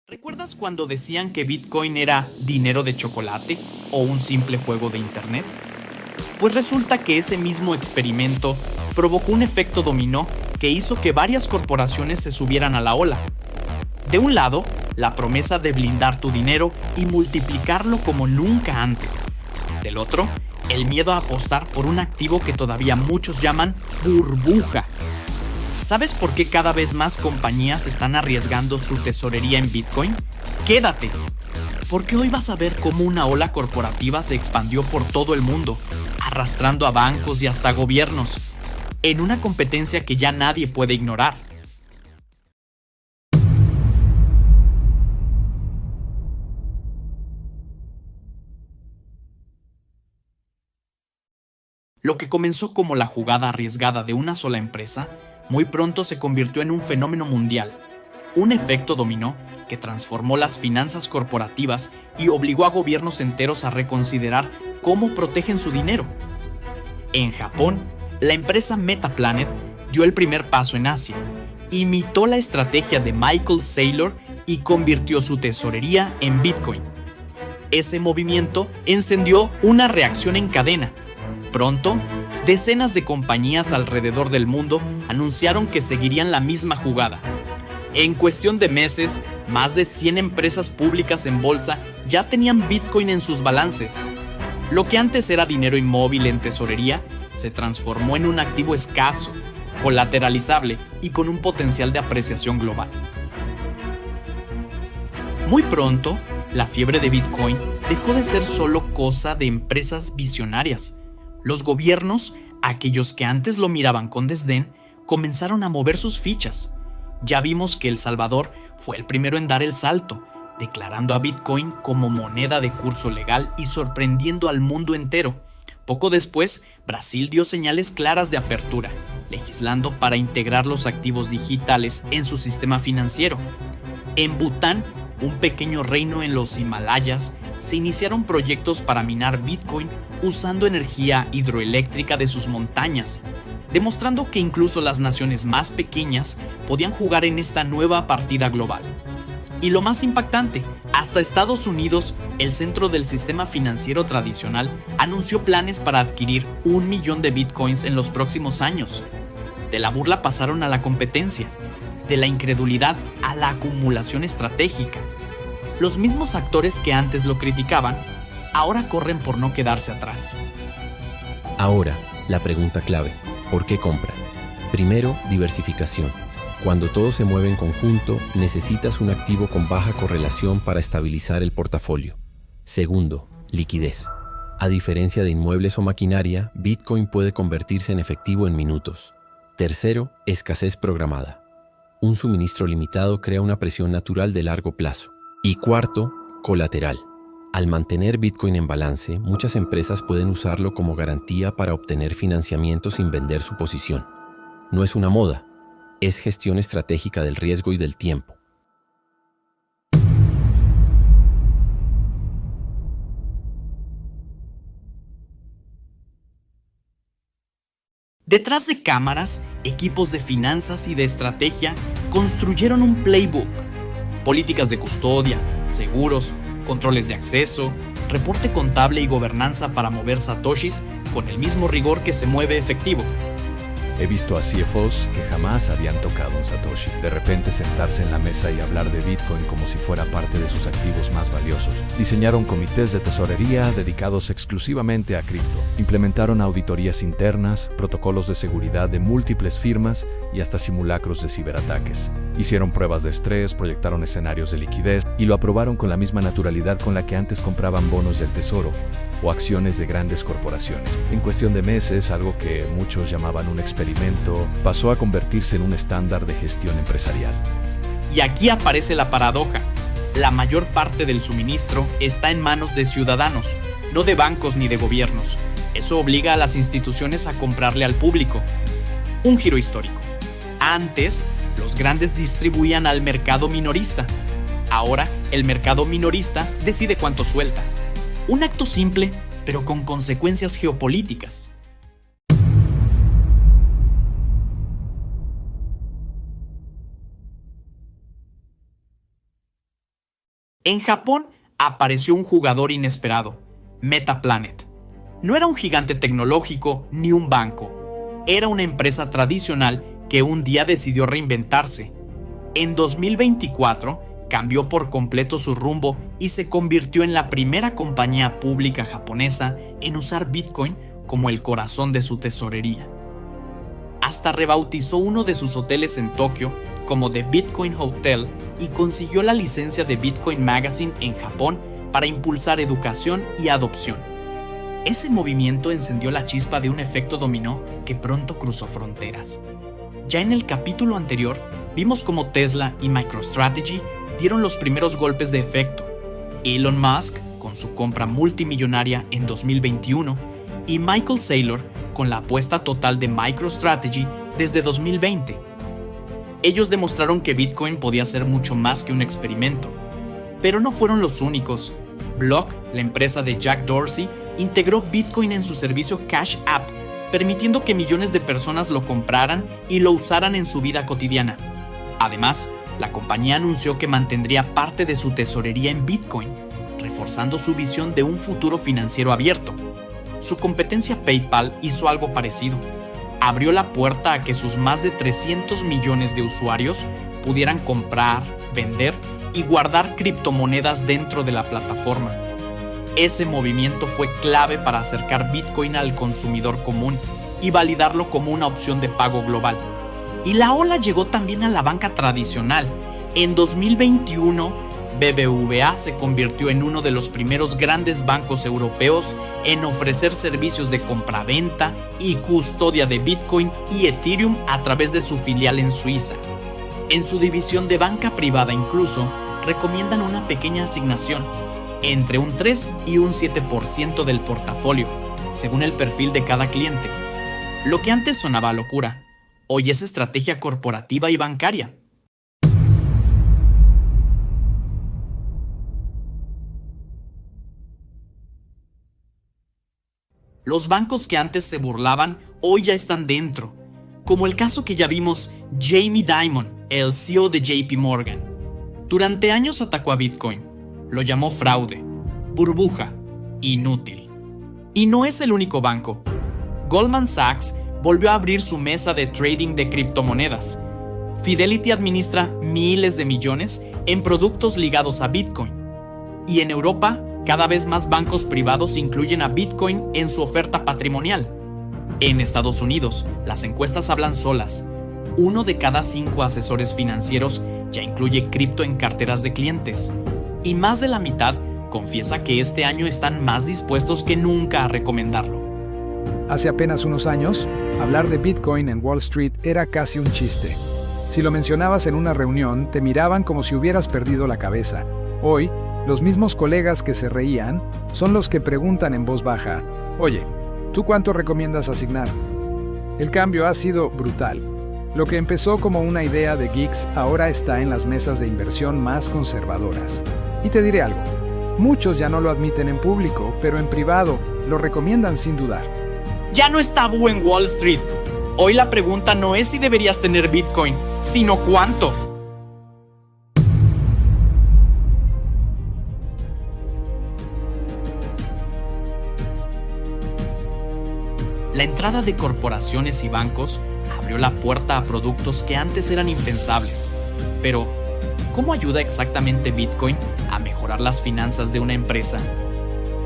¿Recuerdas cuando decían que Bitcoin era dinero de chocolate o un simple juego de Internet? Pues resulta que ese mismo experimento provocó un efecto dominó que hizo que varias corporaciones se subieran a la ola. De un lado, la promesa de blindar tu dinero y multiplicarlo como nunca antes. Del otro, el miedo a apostar por un activo que todavía muchos llaman burbuja. ¿Sabes por qué cada vez más compañías están arriesgando su tesorería en Bitcoin? Quédate, porque hoy vas a ver cómo una ola corporativa se expandió por todo el mundo, arrastrando a bancos y hasta gobiernos, en una competencia que ya nadie puede ignorar. Lo que comenzó como la jugada arriesgada de una sola empresa, muy pronto se convirtió en un fenómeno mundial, un efecto dominó que transformó las finanzas corporativas y obligó a gobiernos enteros a reconsiderar cómo protegen su dinero. En Japón, la empresa Metaplanet dio el primer paso en Asia, imitó la estrategia de Michael Saylor y convirtió su tesorería en Bitcoin. Ese movimiento encendió una reacción en cadena. Pronto, decenas de compañías alrededor del mundo anunciaron que seguirían la misma jugada. En cuestión de meses, más de 100 empresas públicas en bolsa ya tenían Bitcoin en sus balances. Lo que antes era dinero inmóvil en tesorería se transformó en un activo escaso, colateralizable y con un potencial de apreciación global. Muy pronto, la fiebre de Bitcoin dejó de ser solo cosa de empresas visionarias. Los gobiernos, aquellos que antes lo miraban con desdén, comenzaron a mover sus fichas. Ya vimos que El Salvador fue el primero en dar el salto, declarando a Bitcoin como moneda de curso legal y sorprendiendo al mundo entero. Poco después, Brasil dio señales claras de apertura, legislando para integrar los activos digitales en su sistema financiero. En Bután, un pequeño reino en los Himalayas, se iniciaron proyectos para minar Bitcoin usando energía hidroeléctrica de sus montañas, demostrando que incluso las naciones más pequeñas podían jugar en esta nueva partida global. Y lo más impactante, hasta Estados Unidos, el centro del sistema financiero tradicional, anunció planes para adquirir 1 millón de bitcoins en los próximos años. De la burla pasaron a la competencia, de la incredulidad a la acumulación estratégica. Los mismos actores que antes lo criticaban, ahora corren por no quedarse atrás. Ahora, la pregunta clave, ¿por qué compran? Primero, diversificación. Cuando todo se mueve en conjunto, necesitas un activo con baja correlación para estabilizar el portafolio. Segundo, liquidez. A diferencia de inmuebles o maquinaria, Bitcoin puede convertirse en efectivo en minutos. Tercero, escasez programada. Un suministro limitado crea una presión natural de largo plazo. Y cuarto, colateral. Al mantener Bitcoin en balance, muchas empresas pueden usarlo como garantía para obtener financiamiento sin vender su posición. No es una moda, es gestión estratégica del riesgo y del tiempo. Detrás de cámaras, equipos de finanzas y de estrategia construyeron un playbook. Políticas de custodia, seguros, controles de acceso, reporte contable y gobernanza para mover satoshis con el mismo rigor que se mueve efectivo. He visto a CFOs que jamás habían tocado un Satoshi, de repente sentarse en la mesa y hablar de Bitcoin como si fuera parte de sus activos más valiosos. Diseñaron comités de tesorería dedicados exclusivamente a cripto. Implementaron auditorías internas, protocolos de seguridad de múltiples firmas y hasta simulacros de ciberataques. Hicieron pruebas de estrés, proyectaron escenarios de liquidez y lo aprobaron con la misma naturalidad con la que antes compraban bonos del tesoro o acciones de grandes corporaciones. En cuestión de meses, algo que muchos llamaban un experimento, pasó a convertirse en un estándar de gestión empresarial. Y aquí aparece la paradoja. La mayor parte del suministro está en manos de ciudadanos, no de bancos ni de gobiernos. Eso obliga a las instituciones a comprarle al público. Un giro histórico. Antes, los grandes distribuían al mercado minorista. Ahora, el mercado minorista decide cuánto suelta. Un acto simple, pero con consecuencias geopolíticas. En Japón apareció un jugador inesperado, Metaplanet. No era un gigante tecnológico ni un banco. Era una empresa tradicional que un día decidió reinventarse. En 2024 cambió por completo su rumbo y se convirtió en la primera compañía pública japonesa en usar Bitcoin como el corazón de su tesorería. Hasta rebautizó uno de sus hoteles en Tokio como The Bitcoin Hotel y consiguió la licencia de Bitcoin Magazine en Japón para impulsar educación y adopción. Ese movimiento encendió la chispa de un efecto dominó que pronto cruzó fronteras. Ya en el capítulo anterior, vimos cómo Tesla y MicroStrategy dieron los primeros golpes de efecto. Elon Musk, con su compra multimillonaria en 2021, y Michael Saylor, con la apuesta total de MicroStrategy desde 2020. Ellos demostraron que Bitcoin podía ser mucho más que un experimento. Pero no fueron los únicos. Block, la empresa de Jack Dorsey, integró Bitcoin en su servicio Cash App, permitiendo que millones de personas lo compraran y lo usaran en su vida cotidiana. Además, la compañía anunció que mantendría parte de su tesorería en Bitcoin, reforzando su visión de un futuro financiero abierto. Su competencia PayPal hizo algo parecido. Abrió la puerta a que sus más de 300 millones de usuarios pudieran comprar, vender y guardar criptomonedas dentro de la plataforma. Ese movimiento fue clave para acercar Bitcoin al consumidor común y validarlo como una opción de pago global. Y la ola llegó también a la banca tradicional. En 2021, BBVA se convirtió en uno de los primeros grandes bancos europeos en ofrecer servicios de compraventa y custodia de Bitcoin y Ethereum a través de su filial en Suiza. En su división de banca privada incluso, recomiendan una pequeña asignación, entre un 3 y un 7% del portafolio, según el perfil de cada cliente. Lo que antes sonaba a locura, hoy es estrategia corporativa y bancaria. Los bancos que antes se burlaban, hoy ya están dentro, como el caso que ya vimos Jamie Dimon, el CEO de JP Morgan. Durante años atacó a Bitcoin, lo llamó fraude, burbuja, inútil. Y no es el único banco. Goldman Sachs volvió a abrir su mesa de trading de criptomonedas. Fidelity administra miles de millones en productos ligados a Bitcoin. Y en Europa, cada vez más bancos privados incluyen a Bitcoin en su oferta patrimonial. En Estados Unidos, las encuestas hablan solas. 1 de cada 5 asesores financieros ya incluye cripto en carteras de clientes. Y más de la mitad confiesa que este año están más dispuestos que nunca a recomendarlo. Hace apenas unos años, hablar de Bitcoin en Wall Street era casi un chiste. Si lo mencionabas en una reunión, te miraban como si hubieras perdido la cabeza. Hoy, los mismos colegas que se reían son los que preguntan en voz baja: oye, ¿tú cuánto recomiendas asignar? El cambio ha sido brutal. Lo que empezó como una idea de geeks ahora está en las mesas de inversión más conservadoras. Y te diré algo, muchos ya no lo admiten en público, pero en privado lo recomiendan sin dudar. Ya no es tabú en Wall Street. Hoy la pregunta no es si deberías tener Bitcoin, sino cuánto. La entrada de corporaciones y bancos abrió la puerta a productos que antes eran impensables. Pero, ¿cómo ayuda exactamente Bitcoin a mejorar las finanzas de una empresa?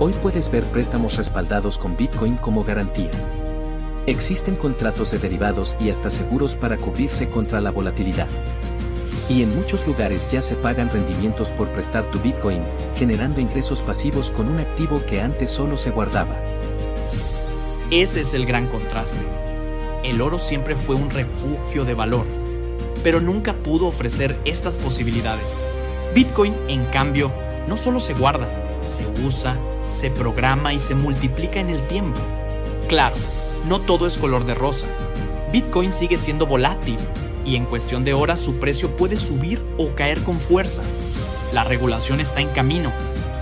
Hoy puedes ver préstamos respaldados con Bitcoin como garantía. Existen contratos de derivados y hasta seguros para cubrirse contra la volatilidad. Y en muchos lugares ya se pagan rendimientos por prestar tu Bitcoin, generando ingresos pasivos con un activo que antes solo se guardaba. Ese es el gran contraste. El oro siempre fue un refugio de valor, pero nunca pudo ofrecer estas posibilidades. Bitcoin, en cambio, no solo se guarda, se usa, se programa y se multiplica en el tiempo. Claro, no todo es color de rosa. Bitcoin sigue siendo volátil y en cuestión de horas su precio puede subir o caer con fuerza. La regulación está en camino,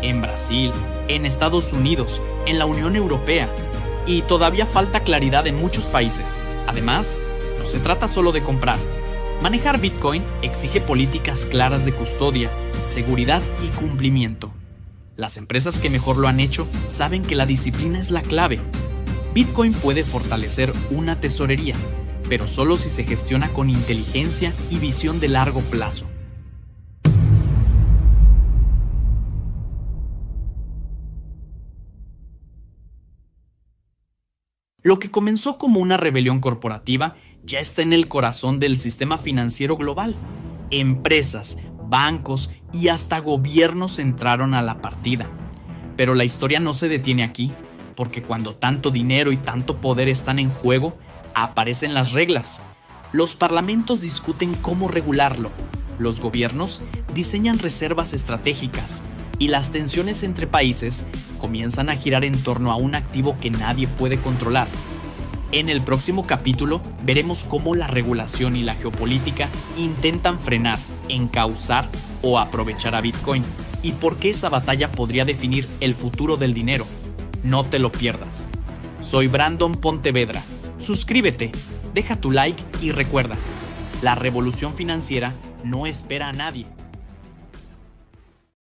en Brasil, en Estados Unidos, en la Unión Europea, y todavía falta claridad en muchos países. Además, no se trata solo de comprar. Manejar Bitcoin exige políticas claras de custodia, seguridad y cumplimiento. Las empresas que mejor lo han hecho saben que la disciplina es la clave. Bitcoin puede fortalecer una tesorería, pero solo si se gestiona con inteligencia y visión de largo plazo. Lo que comenzó como una rebelión corporativa ya está en el corazón del sistema financiero global. Empresas, bancos y hasta gobiernos entraron a la partida. Pero la historia no se detiene aquí, porque cuando tanto dinero y tanto poder están en juego, aparecen las reglas. Los parlamentos discuten cómo regularlo, los gobiernos diseñan reservas estratégicas y las tensiones entre países comienzan a girar en torno a un activo que nadie puede controlar. En el próximo capítulo veremos cómo la regulación y la geopolítica intentan frenar, encauzar o aprovechar a Bitcoin y por qué esa batalla podría definir el futuro del dinero. No te lo pierdas. Soy Brandon Pontevedra. Suscríbete, deja tu like y recuerda, la revolución financiera no espera a nadie.